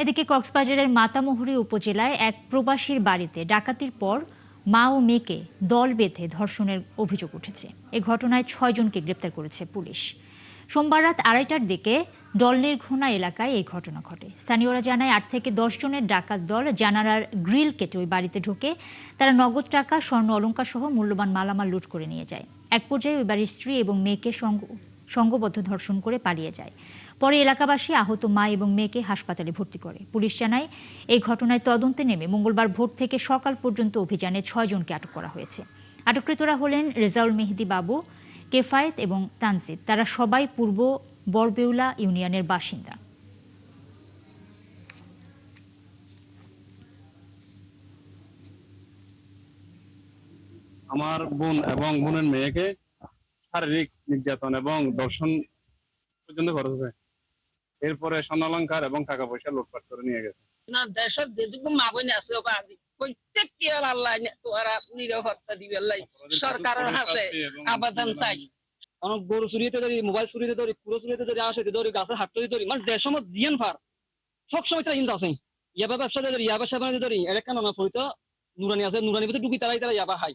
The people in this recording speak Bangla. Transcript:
এদিকে কক্সবাজারের মাতামুহুরী উপজেলায় এক প্রবাসীর বাড়িতে ডাকাতির পর মা ও মেয়েকে দল বেঁধে ধর্ষণের অভিযোগ উঠেছে। এ ঘটনায় ৬ জনকে গ্রেপ্তার করেছে পুলিশ। সোমবার রাত ২:৩০টার দিকে ডলনিরঘোনা এলাকায় এই ঘটনা ঘটে। স্থানীয়রা জানায় ৮ থেকে ১০ জনের ডাকাত দল জানালার গ্রিল কেটে ওই বাড়িতে ঢোকে। তারা নগদ টাকা, স্বর্ণ অলংকার সহ মূল্যবান মালামাল লুট করে নিয়ে যায়। এক পর্যায়ে ওই বাড়ির স্ত্রী এবং মেয়েকে সংঘবদ্ধ ধর্ষণ করে পালিয়ে যায়। পরে এলাকাবাসী আহত মা এবং মেয়েকে হাসপাতালে ভর্তি করে। পুলিশ জানায় এই ঘটনায় তদন্তে নেমে মঙ্গলবার ভোর থেকে সকাল পর্যন্ত অভিযানে ৬ জনকে আটক করা হয়েছে। আটককৃতরা হলেন রেজাউল মেহেদি বাবু, কেফায়েত এবং তানজিদ। তারা সবাই পূর্ব বরবেউলা ইউনিয়নের বাসিন্দা। আমার বোন এবং বোনের মেয়েকে শারীরিক নির্যাতন এবং ধর্ষণ পর্যন্ত করেছে। এরপরে স্বর্ণালংকার এবং টাকা পয়সা লুটপাট করে নিয়ে গেছে। না দেশের যেটুকু মা বোন আছে প্রত্যেক কি আল্লাহ তোরা নিরাপত্তা দিবে সরকারের কাছে আবেদন চাই। অনেক গরু চুরিতে ধরি, মোবাইল চুরিতে ধরি, কুড়ো চুরিতে ধরি, আসতে ধরি, গাছে হাঁটতে ধরি, মানে দেশ সময় জিয়ান ফার সবসময় তারা কিন্তু আছে। ইয়াবা ব্যবসা ধরি, ইয়াবা সেবা ধরি, এটা কেন না ফরিত নুরানি আছে, নুরানি ভিতরে ঢুকি তারাই ইয়াবা খাই।